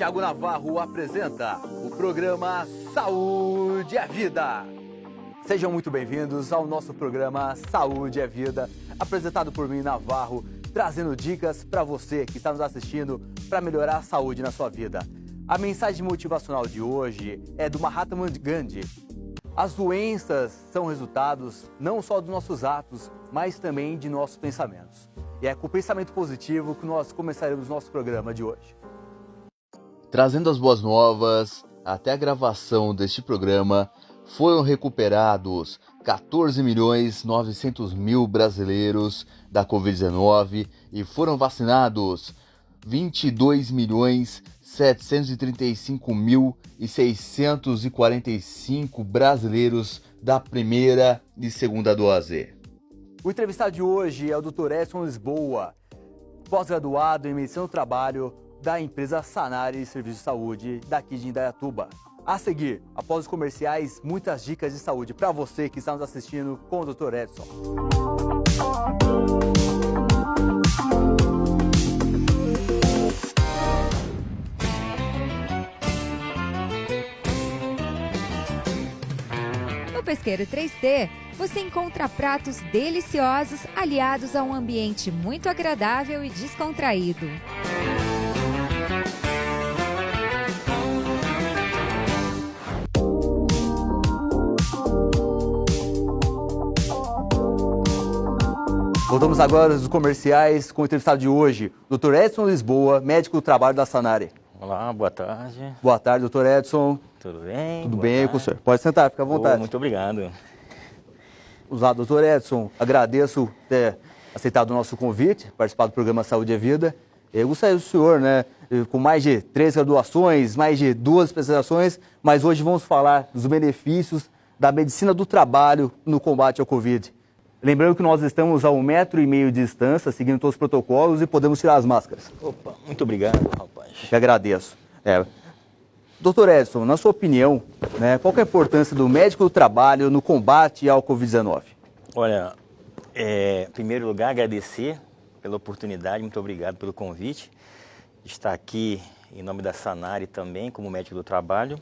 Thiago Navarro apresenta o programa Saúde é Vida. Sejam muito bem-vindos ao nosso programa Saúde é Vida, apresentado por mim, Navarro, trazendo dicas para você que está nos assistindo para melhorar a saúde na sua vida. A mensagem motivacional de hoje é do Mahatma Gandhi. As doenças são resultados não só dos nossos atos, mas também de nossos pensamentos. E é com o pensamento positivo que nós começaremos nosso programa de hoje. Trazendo as boas novas, até a gravação deste programa, foram recuperados 14.900.000 brasileiros da Covid-19 e foram vacinados 22.735.645 brasileiros da primeira e segunda dose. O entrevistado de hoje é o Dr. Edson Lisboa, pós-graduado em Medicina do Trabalho da empresa Sanari Serviços de Saúde daqui de Indaiatuba. A seguir, após os comerciais, muitas dicas de saúde para você que está nos assistindo com o Dr. Edson. No Pesqueiro 3T, você encontra pratos deliciosos aliados a um ambiente muito agradável e descontraído. Voltamos agora aos comerciais com o entrevistado de hoje, Dr. Edson Lisboa, médico do trabalho da Sanari. Olá, boa tarde. Boa tarde, Dr. Edson. Tudo bem? Tudo bem com o senhor? Pode sentar, fica à vontade. Muito obrigado. Dr. Edson, agradeço ter aceitado o nosso convite, participar do programa Saúde é Vida. Eu gostaria do senhor, com mais de 3 graduações, mais de 2 especializações, mas hoje vamos falar dos benefícios da medicina do trabalho no combate ao Covid. Lembrando que nós estamos a 1,5 metro de distância, seguindo todos os protocolos e podemos tirar as máscaras. Opa, muito obrigado, rapaz. Eu agradeço. Dr. Edson, na sua opinião, qual que é a importância do médico do trabalho no combate ao Covid-19? Olha, em primeiro lugar, agradecer pela oportunidade, muito obrigado pelo convite. Estar aqui em nome da Sanari também, como médico do trabalho.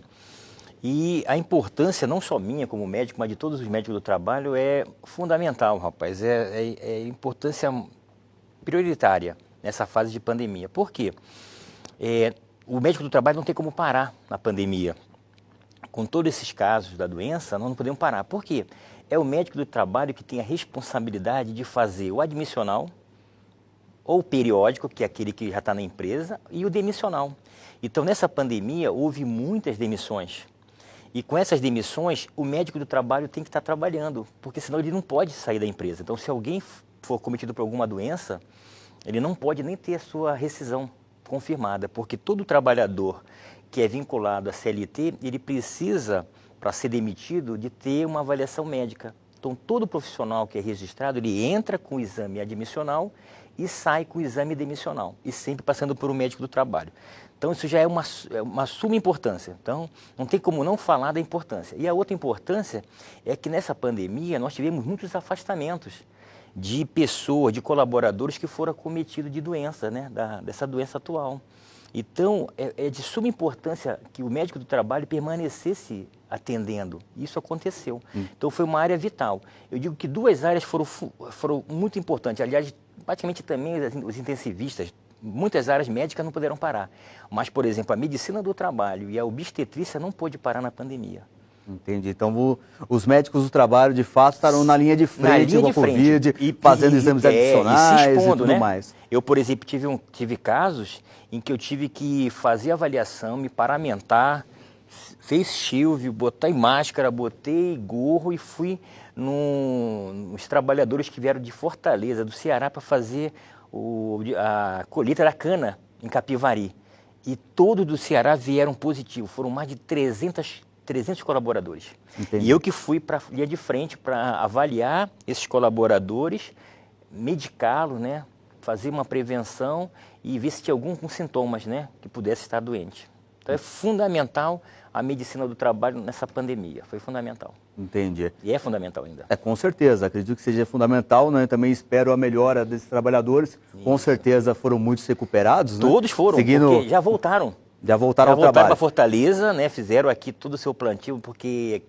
E a importância, não só minha como médico, mas de todos os médicos do trabalho, é fundamental, rapaz. É importância prioritária nessa fase de pandemia. Por quê? O médico do trabalho não tem como parar na pandemia. Com todos esses casos da doença, nós não podemos parar. Por quê? É o médico do trabalho que tem a responsabilidade de fazer o admissional, ou o periódico, que é aquele que já está na empresa, e o demissional. Então, nessa pandemia, houve muitas demissões. E com essas demissões, o médico do trabalho tem que estar trabalhando, porque senão ele não pode sair da empresa. Então, se alguém for cometido por alguma doença, ele não pode nem ter a sua rescisão confirmada, porque todo trabalhador que é vinculado à CLT, ele precisa, para ser demitido, de ter uma avaliação médica. Então, todo profissional que é registrado, ele entra com o exame admissional e sai com o exame demissional, e sempre passando por um médico do trabalho. Então, isso já é uma suma importância. Então, não tem como não falar da importância. E a outra importância é que nessa pandemia nós tivemos muitos afastamentos de pessoas, de colaboradores que foram acometidos de doença, dessa doença atual. Então, é de suma importância que o médico do trabalho permanecesse atendendo. Isso aconteceu. Então, foi uma área vital. Eu digo que 2 áreas foram muito importantes. Aliás, praticamente também os intensivistas, muitas áreas médicas não puderam parar. Mas, por exemplo, a medicina do trabalho e a obstetrícia não pôde parar na pandemia. Entendi. Então, os médicos do trabalho, de fato, estarão na linha de frente com a Covid, fazendo exames adicionais e tudo mais. Eu, por exemplo, tive casos em que eu tive que fazer avaliação, me paramentar, fez shield, botei máscara, botei gorro e fui nos trabalhadores que vieram de Fortaleza, do Ceará, para fazer a colheita da cana em Capivari. E todos do Ceará vieram positivos, foram mais de 300 colaboradores. Entendi. E eu que fui para a linha de frente para avaliar esses colaboradores, medicá-los, fazer uma prevenção e ver se tinha algum com sintomas, que pudesse estar doente. Então é fundamental a medicina do trabalho nessa pandemia, foi fundamental. Entendi. E é fundamental ainda. Com certeza, acredito que seja fundamental, Também espero a melhora desses trabalhos. Isso. Com certeza foram muitos recuperados, Todos foram, porque já voltaram. Já voltaram Já ao voltaram trabalho. para Fortaleza, né? Fizeram aqui todo o seu plantio, porque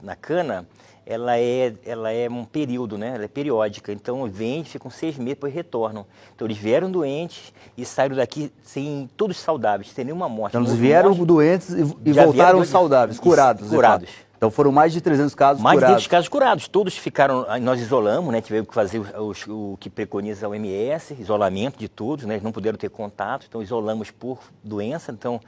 na cana, ela é um período, né? Ela é periódica. Então, vêm, ficam 6 meses, depois retornam. Então, eles vieram doentes e saíram daqui todos saudáveis, sem nenhuma morte. Então, eles Não houve vieram morte. doentes e Já voltaram vieram saudáveis, curados. de Curados. fato. Então, foram mais de 300 casos Mais de curados. 200 casos curados, todos ficaram, nós isolamos, né? Tivemos que fazer o que preconiza a OMS, isolamento de todos, né? Eles não puderam ter contato, então isolamos por doença, então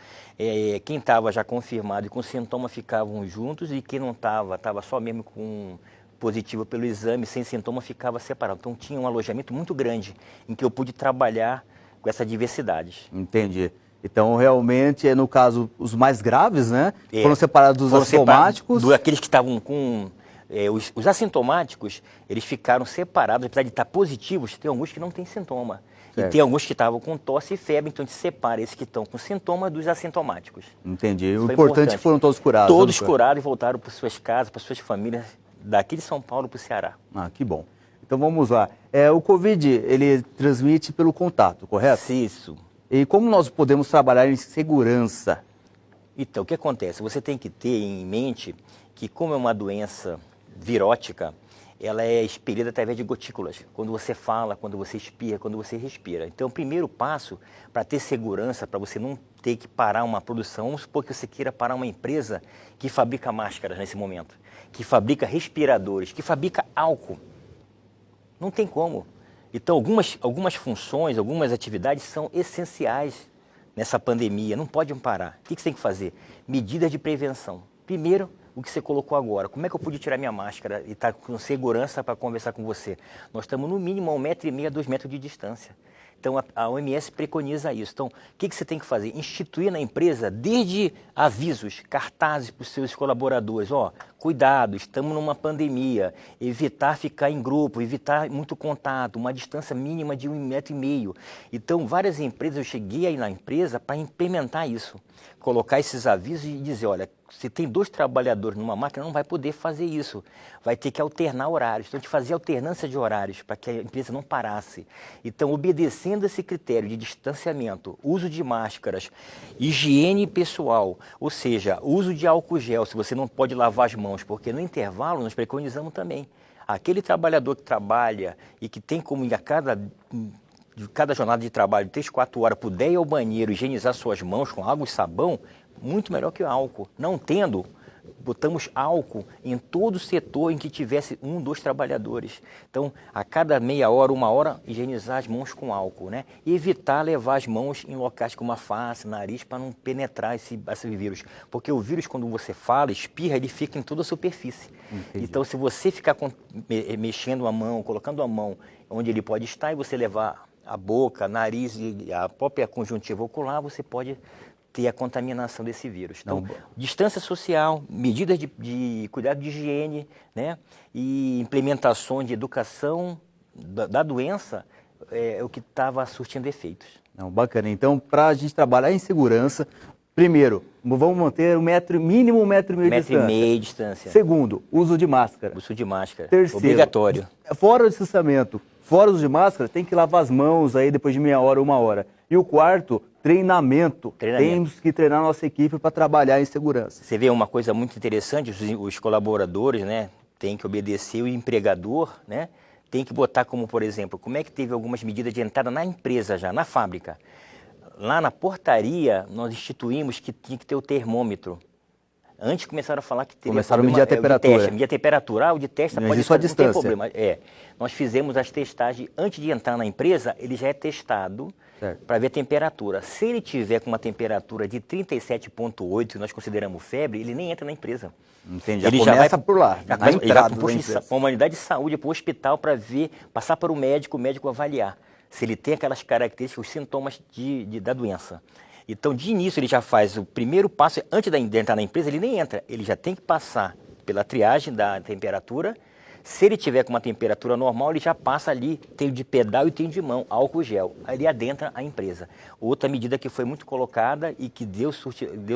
quem estava já confirmado e com sintoma ficavam juntos e quem não estava só mesmo com positivo pelo exame, sem sintoma, ficava separado. Então tinha um alojamento muito grande em que eu pude trabalhar com essa diversidade. Entendi. Então, realmente, no caso, os mais graves, né? Foram separados dos assintomáticos. Aqueles que estavam com... os assintomáticos, eles ficaram separados, apesar de estar positivos, tem alguns que não têm sintoma. Certo. E tem alguns que estavam com tosse e febre, então a gente separa esses que estão com sintoma dos assintomáticos. Entendi. Isso O foi importante é que foram todos curados. Todos curados e voltaram para suas casas, para suas famílias, daqui de São Paulo para o Ceará. Ah, que bom. Então, vamos lá. O Covid, ele transmite pelo contato, correto? Isso. E como nós podemos trabalhar em segurança? Então, o que acontece? Você tem que ter em mente que, como é uma doença virótica, ela é expelida através de gotículas. Quando você fala, quando você espirra, quando você respira. Então, o primeiro passo para ter segurança, para você não ter que parar uma produção, vamos supor que você queira parar uma empresa que fabrica máscaras nesse momento, que fabrica respiradores, que fabrica álcool. Não tem como. Então, algumas funções, algumas atividades são essenciais nessa pandemia, não podem parar. O que você tem que fazer? Medidas de prevenção. Primeiro, o que você colocou agora. Como é que eu pude tirar minha máscara e estar com segurança para conversar com você? Nós estamos no mínimo a 1,5 m, 2 metros de distância. Então, a OMS preconiza isso. Então, o que você tem que fazer? Instituir na empresa, desde avisos, cartazes para os seus colaboradores. Cuidado, estamos numa pandemia. Evitar ficar em grupo, evitar muito contato, uma distância mínima de 1,5 m. Então, várias empresas, eu cheguei aí na empresa para implementar isso. Colocar esses avisos e dizer, olha, se tem 2 trabalhadores numa máquina, não vai poder fazer isso. Vai ter que alternar horários. Então, a gente fazia alternância de horários para que a empresa não parasse. Então, obedecendo esse critério de distanciamento, uso de máscaras, higiene pessoal, ou seja, uso de álcool gel, se você não pode lavar as mãos, porque no intervalo nós preconizamos também. Aquele trabalhador que trabalha e que tem como de cada jornada de trabalho, 3, 4 horas, puder ir ao banheiro, higienizar suas mãos com água e sabão, muito melhor que o álcool. Não tendo, botamos álcool em todo o setor em que tivesse 1, 2 trabalhadores. Então, a cada meia hora, 1 hora, higienizar as mãos com álcool, né? E evitar levar as mãos em locais como a face, nariz, para não penetrar esse vírus. Porque o vírus, quando você fala, espirra, ele fica em toda a superfície. Entendi. Então, se você ficar mexendo a mão, colocando a mão onde ele pode estar e você levar a boca, nariz e a própria conjuntiva ocular, você pode ter a contaminação desse vírus. Então, distância social, medidas de cuidado de higiene, né? E implementações de educação da doença é o que estava surtindo efeitos. Não, bacana. Então, para a gente trabalhar em segurança, primeiro, vamos manter mínimo 1,5 m de distância. 1,5 m de distância. Segundo, uso de máscara. Uso de máscara. Terceiro, obrigatório. Fora o distanciamento, fora o uso de máscara, tem que lavar as mãos aí depois de meia hora, 1 hora. E o quarto, treinamento. Temos que treinar nossa equipe para trabalhar em segurança. Você vê uma coisa muito interessante, os colaboradores, né, têm que obedecer o empregador, né, tem que botar como, por exemplo, como é que teve algumas medidas de entrada na empresa já, na fábrica. Lá na portaria, nós instituímos que tinha que ter o termômetro. Antes começaram a falar que teria começaram a medir a temperatura. Medir a temperatura, o de teste Mas pode isso à não ter distância. problema. Nós fizemos as testagens, antes de entrar na empresa, ele já é testado para ver a temperatura. Se ele tiver com uma temperatura de 37,8, que nós consideramos febre, ele nem entra na empresa. Entendi. Ele já vai por lá, ele na entrada vai para uma unidade de saúde, para o hospital, para ver, passar para o médico avaliar se ele tem aquelas características, os sintomas da doença. Então, de início, ele já faz o primeiro passo, antes de entrar na empresa, ele nem entra. Ele já tem que passar pela triagem da temperatura. Se ele tiver com uma temperatura normal, ele já passa ali, tem de pedal e tem de mão, álcool gel. Aí ele adentra a empresa. Outra medida que foi muito colocada e que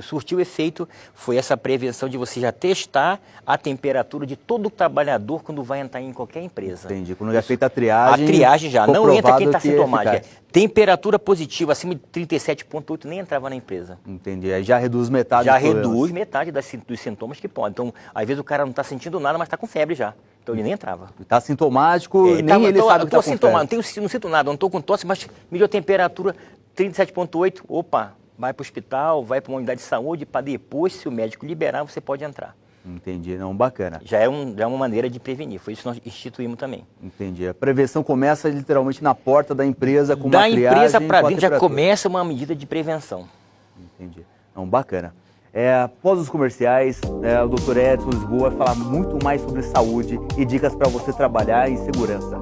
surtiu efeito foi essa prevenção de você já testar a temperatura de todo trabalhador quando vai entrar em qualquer empresa. Entendi. Quando é feita a triagem... A triagem já. Não entra quem está sintomático. Temperatura positiva, acima de 37,8, nem entrava na empresa. Entendi. Aí já reduz metade Já dos problemas. reduz metade dos sintomas que pode. Então, às vezes o cara não está sentindo nada, mas está com febre já. Então ele nem entrava. Está sintomático, nem ele sabe que está com febre. Não sinto nada, não estou com tosse, mas mediu a temperatura 37,8. Opa, vai para o hospital, vai para uma unidade de saúde, para depois, se o médico liberar, você pode entrar. Entendi, não, bacana. Já é uma maneira de prevenir, foi isso que nós instituímos também. Entendi. A prevenção começa literalmente na porta da empresa, com uma triagem. Da empresa para dentro já começa uma medida de prevenção. Entendi. Não, bacana. Após os comerciais, o Dr. Edson Lisboa vai falar muito mais sobre saúde e dicas para você trabalhar em segurança.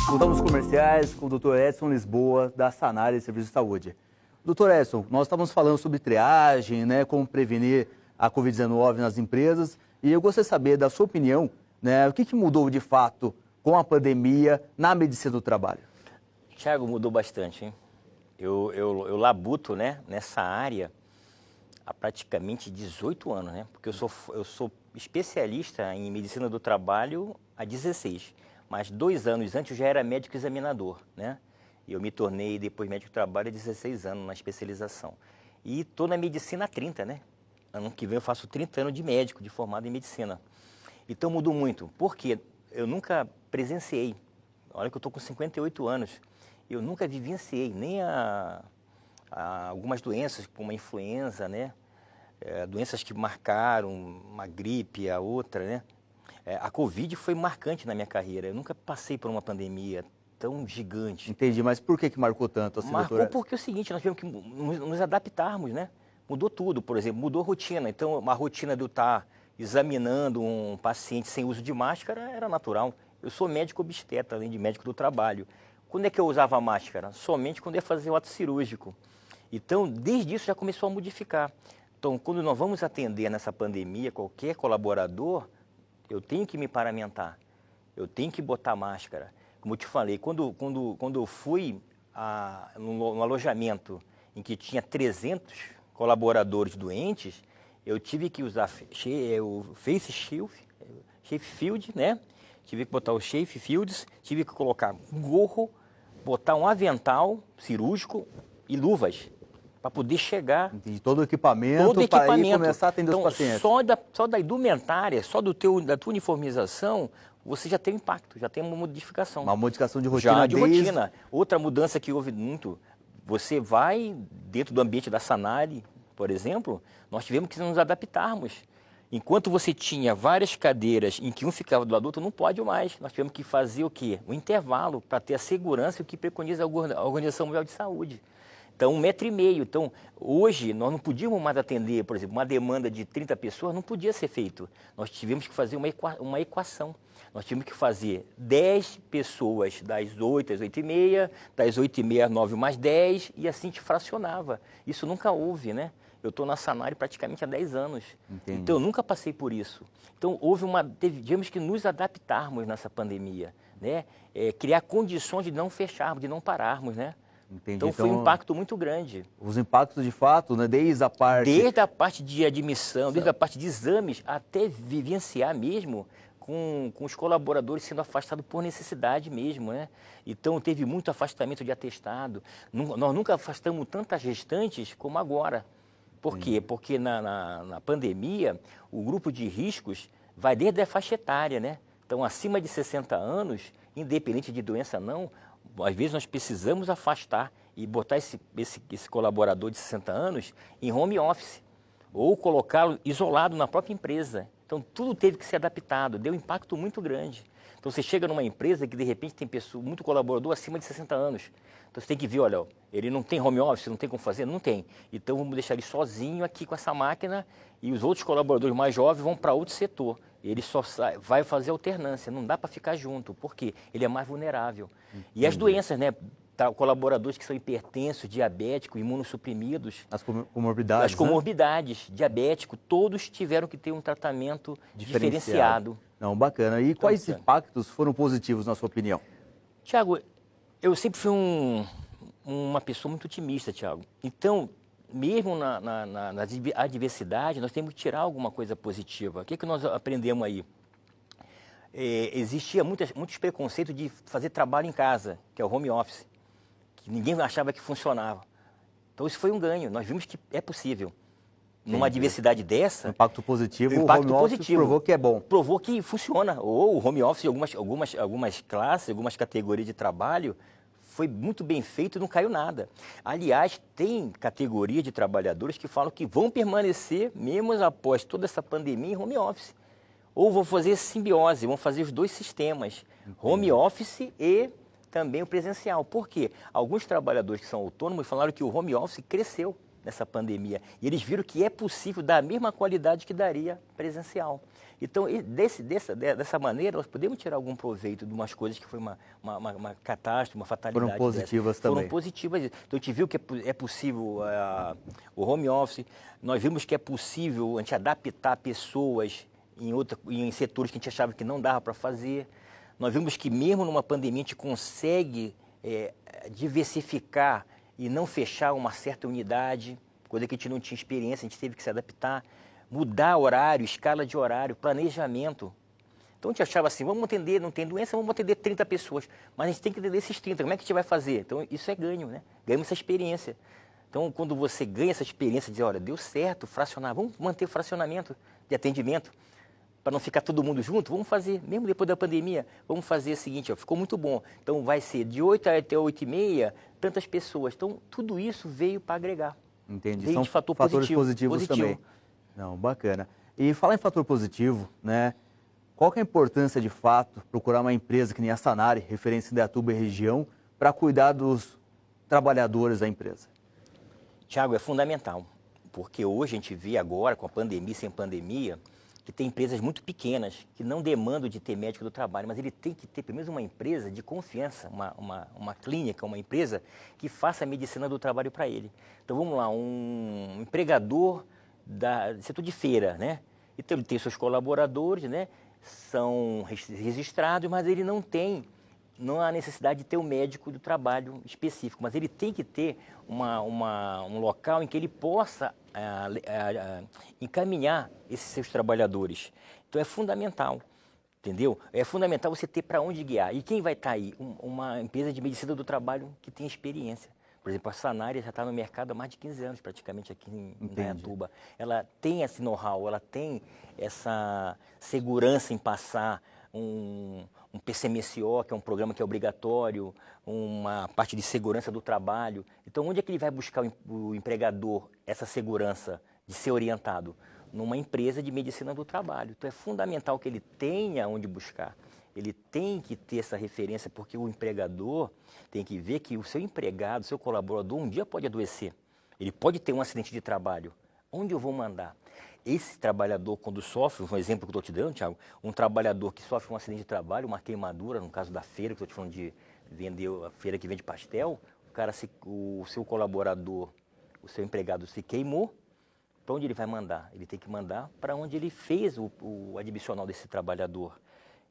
Voltamos aos comerciais com o Dr. Edson Lisboa, da Sanari Serviço de Saúde. Dr. Edson, nós estávamos falando sobre triagem, né, como prevenir a Covid-19 nas empresas, e eu gostaria de saber, da sua opinião, né, o que mudou de fato com a pandemia na medicina do trabalho? Thiago, mudou bastante, hein? Eu labuto, né, nessa área há praticamente 18 anos, né? Porque eu sou especialista em medicina do trabalho há 16. Mas 2 anos antes eu já era médico examinador, né? E eu me tornei depois médico do trabalho há 16 anos na especialização. E estou na medicina há 30, né? Ano que vem eu faço 30 anos de médico, de formado em medicina. Então mudou muito, porque eu nunca presenciei. Olha que eu estou com 58 anos. Eu nunca vivenciei nem algumas doenças, como a influenza, né? Doenças que marcaram, uma gripe, a outra, né? A Covid foi marcante na minha carreira. Eu nunca passei por uma pandemia tão gigante. Entendi, mas por que marcou tanto assim, Marcou doutora? porque é o seguinte, nós tivemos que nos adaptarmos, né? Mudou tudo, por exemplo, mudou a rotina. Então, uma rotina de eu estar examinando um paciente sem uso de máscara era natural. Eu sou médico obstetra, além de médico do trabalho. Quando é que eu usava máscara? Somente quando ia fazer o ato cirúrgico. Então, desde isso já começou a modificar. Então, quando nós vamos atender nessa pandemia, qualquer colaborador, eu tenho que me paramentar, eu tenho que botar máscara. Como eu te falei, quando eu fui no alojamento em que tinha 300 colaboradores doentes, eu tive que usar o face shield, né? Tive que botar o Shafe Fields, tive que colocar um gorro, botar um avental cirúrgico e luvas para poder chegar. De todo o equipamento, para aí começar a atender os pacientes. Só da indumentária, só da tua uniformização, você já tem impacto, já tem uma modificação. Uma modificação de rotina. Já de rotina. Outra mudança que houve muito, você vai dentro do ambiente da Sanari, por exemplo, nós tivemos que nos adaptarmos. Enquanto você tinha várias cadeiras em que um ficava do lado do outro, não pode mais. Nós tivemos que fazer o quê? Um intervalo para ter a segurança e o que preconiza a Organização Mundial de Saúde. Então, 1,5 metro. Então, hoje, nós não podíamos mais atender, por exemplo, uma demanda de 30 pessoas, não podia ser feito. Nós tivemos que fazer uma equação. Nós tínhamos que fazer 10 pessoas das 8 às 8h30, das 8h30 às 9 mais 10, e assim te fracionava. Isso nunca houve, né? Eu estou na Sanari praticamente há 10 anos. Entendi. Então, eu nunca passei por isso. Então, tivemos que nos adaptarmos nessa pandemia, né? Criar condições de não fecharmos, de não pararmos, né? Entendi. Então, foi um impacto muito grande. Os impactos, de fato, né, desde a parte de admissão, desde a parte de exames, até vivenciar mesmo com os colaboradores sendo afastados por necessidade mesmo, né? Então, teve muito afastamento de atestado. Nós nunca afastamos tantas gestantes como agora. Por quê? Porque na pandemia, o grupo de riscos vai desde a faixa etária, né? Então, acima de 60 anos, independente de doença não, às vezes nós precisamos afastar e botar esse colaborador de 60 anos em home office ou colocá-lo isolado na própria empresa. Então, tudo teve que ser adaptado, deu um impacto muito grande. Então, você chega numa empresa que, de repente, tem muito colaborador acima de 60 anos. Então, você tem que ver, olha, ele não tem home office, não tem como fazer? Não tem. Então, vamos deixar ele sozinho aqui com essa máquina e os outros colaboradores mais jovens vão para outro setor. Ele só vai fazer alternância, não dá para ficar junto, porque ele é mais vulnerável. Entendi. E as doenças, né? Colaboradores que são hipertensos, diabéticos, imunossuprimidos. As comorbidades. As comorbidades, né? Diabético, todos tiveram que ter um tratamento diferenciado. Não, bacana. E quais impactos foram positivos, na sua opinião? Tiago, eu sempre fui uma pessoa muito otimista, Tiago. Então, mesmo na adversidade, nós temos que tirar alguma coisa positiva. O que nós aprendemos aí? Existia muitos preconceitos de fazer trabalho em casa, que é o home office, que ninguém achava que funcionava. Então, isso foi um ganho. Nós vimos que é possível. Numa adversidade dessa... Impacto positivo, o home office provou que é bom. Provou que funciona. Ou o home office, algumas classes, algumas categorias de trabalho, foi muito bem feito e não caiu nada. Aliás, tem categoria de trabalhadores que falam que vão permanecer, mesmo após toda essa pandemia, em home office. Ou vão fazer simbiose, vão fazer os dois sistemas, home office e também o presencial. Por quê? Alguns trabalhadores que são autônomos falaram que o home office cresceu nessa pandemia. E eles viram que é possível dar a mesma qualidade que daria presencial. Então, dessa maneira, nós podemos tirar algum proveito de umas coisas que foi uma catástrofe, uma fatalidade. Foram positivas também. Foram positivas. Então, a gente viu que é possível o home office, nós vimos que é possível a gente adaptar pessoas em setores que a gente achava que não dava para fazer. Nós vimos que mesmo numa pandemia a gente consegue diversificar e não fechar uma certa unidade, coisa que a gente não tinha experiência, a gente teve que se adaptar, mudar horário, escala de horário, planejamento. Então a gente achava assim, vamos atender, não tem doença, vamos atender 30 pessoas, mas a gente tem que atender esses 30, como é que a gente vai fazer? Então isso é ganho, né? Ganhamos essa experiência. Então quando você ganha essa experiência, dizer, olha, deu certo, fracionar, vamos manter o fracionamento de atendimento, para não ficar todo mundo junto, vamos fazer, mesmo depois da pandemia, vamos fazer o seguinte, ó, ficou muito bom. Então vai ser de 8 até 8h30, tantas pessoas. Então tudo isso veio para agregar. Entendi. São fatores positivos também. Não, bacana. E falar em fator positivo, né? Qual que é a importância de fato procurar uma empresa que nem a Sanari, referência em Indaiatuba e região, para cuidar dos trabalhadores da empresa? Tiago, é fundamental, porque hoje a gente vê agora, com a pandemia, sem pandemia, que tem empresas muito pequenas, que não demandam de ter médico do trabalho, mas ele tem que ter, pelo menos, uma empresa de confiança, uma clínica, uma empresa que faça a medicina do trabalho para ele. Então, vamos lá, um empregador do setor de feira, né? Então, ele tem seus colaboradores, né? São registrados, mas ele não há necessidade de ter um médico do trabalho específico, mas ele tem que ter um local em que ele possa encaminhar esses seus trabalhadores. Então é fundamental, entendeu? É fundamental você ter para onde guiar. E quem vai estar aí? Uma empresa de medicina do trabalho que tem experiência. Por exemplo, a Sanari já está no mercado há mais de 15 anos, praticamente, aqui em Indaiatuba. Ela tem esse know-how, ela tem essa segurança em passar um PCMSO, que é um programa que é obrigatório, uma parte de segurança do trabalho. Então, onde é que ele vai buscar o empregador essa segurança de ser orientado? Numa empresa de medicina do trabalho. Então, é fundamental que ele tenha onde buscar. Ele tem que ter essa referência, porque o empregador tem que ver que o seu empregado, o seu colaborador, um dia pode adoecer. Ele pode ter um acidente de trabalho. Onde eu vou mandar? Esse trabalhador, quando sofre, um exemplo que eu estou te dando, Thiago, um trabalhador que sofre um acidente de trabalho, uma queimadura, no caso da feira, que eu estou te falando de vender, a feira que vende pastel, o seu colaborador, o seu empregado se queimou, para onde ele vai mandar? Ele tem que mandar para onde ele fez o admissional desse trabalhador.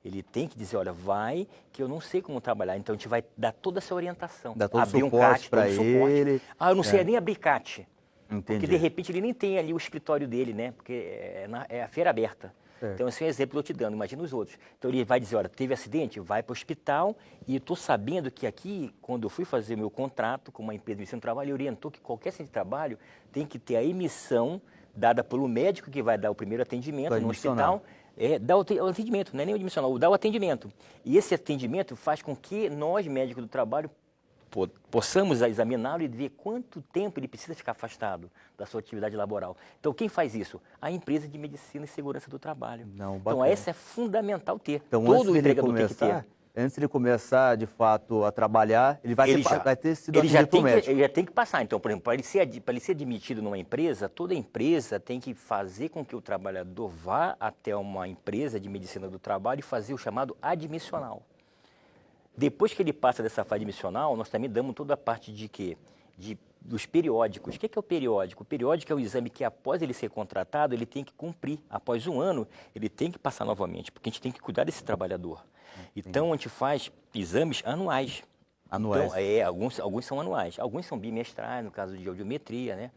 Ele tem que dizer, olha, vai, que eu não sei como trabalhar. Então, a gente vai dar toda essa orientação. Dá todo abrir suporte para ele. Eu não sei nem abrir CAT. Entendi. Porque, de repente, ele nem tem ali o escritório dele, né? Porque é a feira aberta. Certo. Então, esse é um exemplo que eu estou te dando, imagina os outros. Então, ele vai dizer, olha, teve acidente, vai para o hospital. E eu estou sabendo que aqui, quando eu fui fazer meu contrato com uma empresa de ensino de trabalho, ele orientou que qualquer centro de trabalho tem que ter a emissão dada pelo médico que vai dar o primeiro atendimento no hospital, Dá o atendimento, não é nem o admissional, dá o atendimento. E esse atendimento faz com que nós, médicos do trabalho, possamos examiná-lo e ver quanto tempo ele precisa ficar afastado da sua atividade laboral. Então, quem faz isso? A empresa de medicina e segurança do trabalho. Então, essa é fundamental ter. Então, Todo empregador tem que ter. Antes de ele começar, de fato, a trabalhar, ele vai ter sido atendido por médico. Ele já tem que passar. Então, por exemplo, para ele ser admitido numa empresa, toda empresa tem que fazer com que o trabalhador vá até uma empresa de medicina do trabalho e fazer o chamado admissional. Depois que ele passa dessa fase admissional, nós também damos toda a parte de quê? Dos periódicos. O que é o periódico? O periódico é o exame que, após ele ser contratado, ele tem que cumprir. Após um ano, ele tem que passar novamente, porque a gente tem que cuidar desse trabalhador. Então, a gente faz exames anuais. Anuais? Então, alguns são anuais. Alguns são bimestrais, no caso de audiometria, né?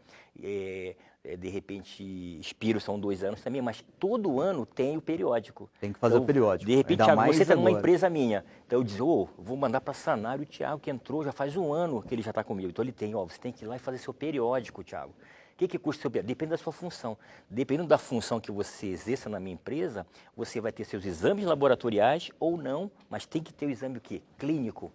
De repente, Spiro são 2 anos também, mas todo ano tem o periódico. Tem que fazer o periódico. De repente, Thiago, você está numa empresa minha. Então, eu diz, vou mandar para Sanário o Thiago, que entrou, já faz 1 ano que ele já está comigo. Então, ele tem, você tem que ir lá e fazer seu periódico, Thiago. O que custa o seu periódico? Depende da sua função. Dependendo da função que você exerça na minha empresa, você vai ter seus exames laboratoriais ou não, mas tem que ter o exame o quê? Clínico.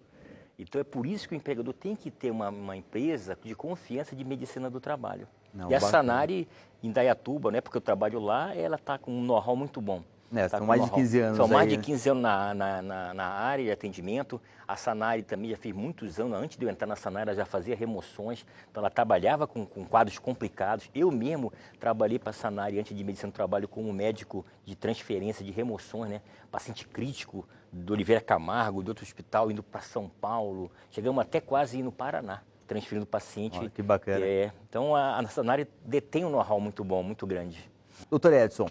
Então, é por isso que o empregador tem que ter uma empresa de confiança de medicina do trabalho. E a Sanari, em Indaiatuba, né, porque eu trabalho lá, ela está com um know-how muito bom. São mais de 15 anos. São mais de 15 anos na área de atendimento. A Sanari também já fez muitos anos. Antes de eu entrar na Sanari, ela já fazia remoções. Então, ela trabalhava com quadros complicados. Eu mesmo trabalhei para a Sanari, antes de medicina do trabalho, como médico de transferência de remoções, né? Paciente crítico do Oliveira Camargo, de outro hospital, indo para São Paulo. Chegamos até quase ir no Paraná, transferindo o paciente. Olha, que bacana. Então, a Sanari detém um know-how muito bom, muito grande. Doutor Edson,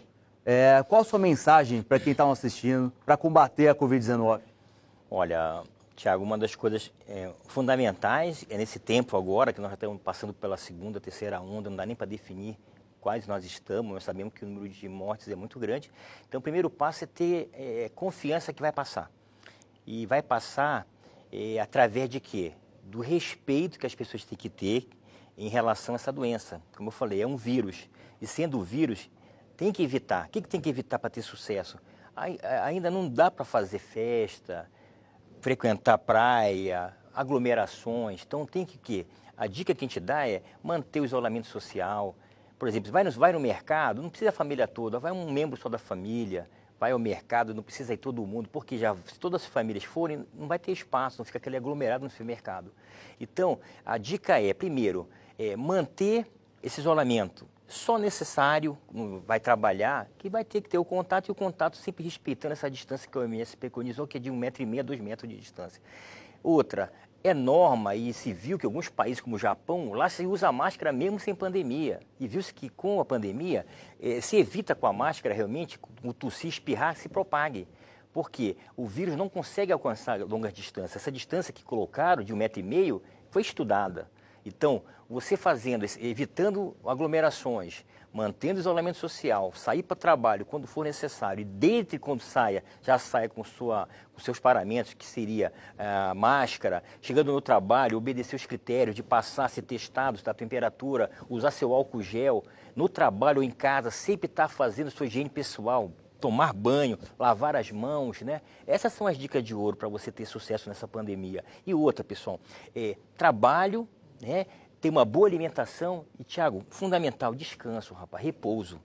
qual a sua mensagem para quem está nos assistindo para combater a Covid-19? Olha, Thiago, uma das coisas fundamentais é nesse tempo agora, que nós já estamos passando pela 2ª, 3ª onda, não dá nem para definir quais nós estamos, nós sabemos que o número de mortes é muito grande. Então, o primeiro passo é ter confiança que vai passar. E vai passar através de quê? Do respeito que as pessoas têm que ter em relação a essa doença. Como eu falei, é um vírus. E sendo o vírus, tem que evitar. O que tem que evitar para ter sucesso? Ainda não dá para fazer festa, frequentar praia, aglomerações. Então tem que quê? A dica que a gente dá é manter o isolamento social. Por exemplo, vai no mercado, não precisa a família toda, vai um membro só da família, vai ao mercado, não precisa ir todo mundo, porque se todas as famílias forem, não vai ter espaço, não fica aquele aglomerado no supermercado. Então, a dica é, primeiro, manter esse isolamento só necessário, vai trabalhar, que vai ter que ter o contato, e o contato sempre respeitando essa distância que a OMS preconizou, que é de 1,5 metro, 2 metros de distância. Outra, é norma e se viu que alguns países como o Japão, lá se usa máscara mesmo sem pandemia. E viu-se que com a pandemia, se evita com a máscara realmente, o tossir, espirrar, se propague. Porque o vírus não consegue alcançar longas distâncias. Essa distância que colocaram de 1,5 metro foi estudada. Então, você evitando aglomerações, mantendo o isolamento social, sair para o trabalho quando for necessário, e desde quando saia, já saia com seus paramentos, que seria máscara, chegando no trabalho, obedecer os critérios de passar, ser testado, da temperatura, usar seu álcool gel, no trabalho ou em casa, sempre estar fazendo sua higiene pessoal, tomar banho, lavar as mãos, né? Essas são as dicas de ouro para você ter sucesso nessa pandemia. E outra, pessoal, trabalho, né? Ter uma boa alimentação e, Thiago, fundamental, descanso, rapaz, repouso.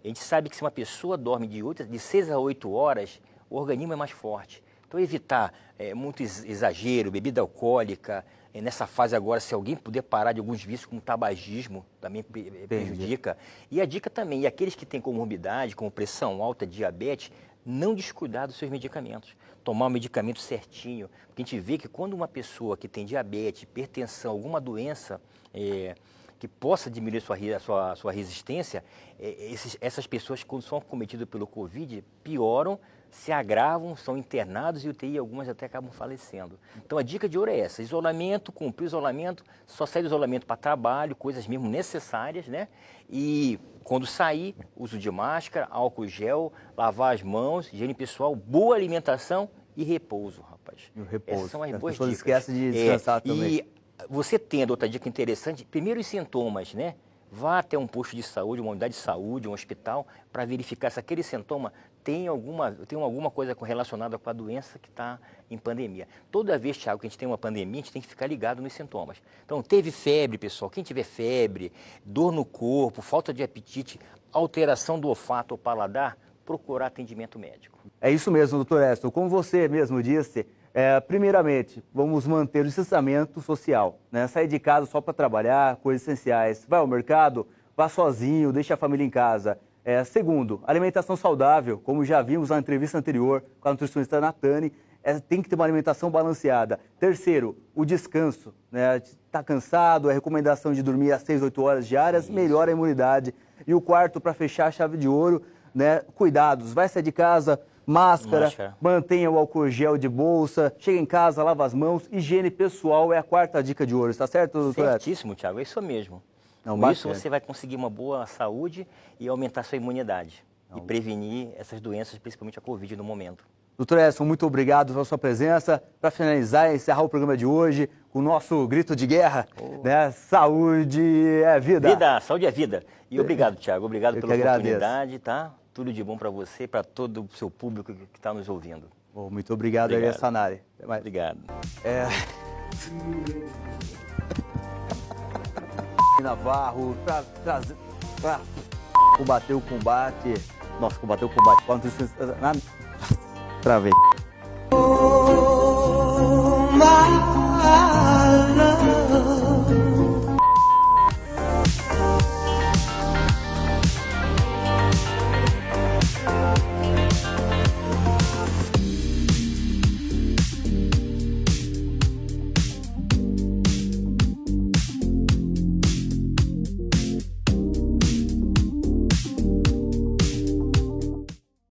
A gente sabe que se uma pessoa dorme de 6 a 8 horas, o organismo é mais forte. Então, evitar muito exagero, bebida alcoólica. Nessa fase agora, se alguém puder parar de alguns vícios, como tabagismo, também prejudica. E a dica também, e aqueles que têm comorbidade, como pressão alta, diabetes, não descuidar dos seus medicamentos. Tomar o medicamento certinho. Porque a gente vê que quando uma pessoa que tem diabetes, hipertensão, alguma doença que possa diminuir sua resistência, essas pessoas, quando são acometidas pelo Covid, pioram, se agravam, são internados e UTI, algumas até acabam falecendo. Então a dica de ouro é essa: isolamento, cumprir o isolamento, só sair do isolamento para trabalho, coisas mesmo necessárias, né? E quando sair, uso de máscara, álcool gel, lavar as mãos, higiene pessoal, boa alimentação e repouso, rapaz. E o repouso. Essas são as as boas pessoas dicas. esquecem de descansar também. E você tendo outra dica interessante, primeiro os sintomas, né? vá até um posto de saúde, uma unidade de saúde, um hospital, para verificar se aquele sintoma tem alguma coisa relacionada com a doença que está em pandemia. Toda vez, Thiago, que a gente tem uma pandemia, a gente tem que ficar ligado nos sintomas. Então, teve febre, pessoal, quem tiver febre, dor no corpo, falta de apetite, alteração do olfato ou paladar, procurar atendimento médico. É isso mesmo, doutor Eston. Como você mesmo disse, primeiramente, vamos manter o distanciamento social, né? Sair de casa só para trabalhar, coisas essenciais. Vai ao mercado, vá sozinho, deixe a família em casa. Segundo, alimentação saudável, como já vimos na entrevista anterior com a nutricionista Natane, tem que ter uma alimentação balanceada. Terceiro, o descanso, né? Está cansado, a recomendação de dormir às 6, 8 horas diárias, melhora a imunidade. E o quarto, para fechar a chave de ouro, né? Cuidados, vai sair de casa, máscara, mantenha o álcool gel de bolsa, chega em casa, lava as mãos, higiene pessoal é a quarta dica de ouro, está certo, doutor? Certíssimo, Thiago, é isso mesmo. Não, Com isso você vai conseguir uma boa saúde e aumentar sua imunidade. E prevenir essas doenças, principalmente a Covid no momento. Doutor Eston, muito obrigado pela sua presença. Para finalizar e encerrar o programa de hoje, com o nosso grito de guerra, né? Saúde é vida. Vida, saúde é vida. E obrigado, Thiago. Obrigado pela oportunidade, tá? Tudo de bom para você e para todo o seu público que está nos ouvindo. Muito obrigado, Elias Sanari. Obrigado. Navarro, para combater o combate. Nossa, combater o combate. Travei.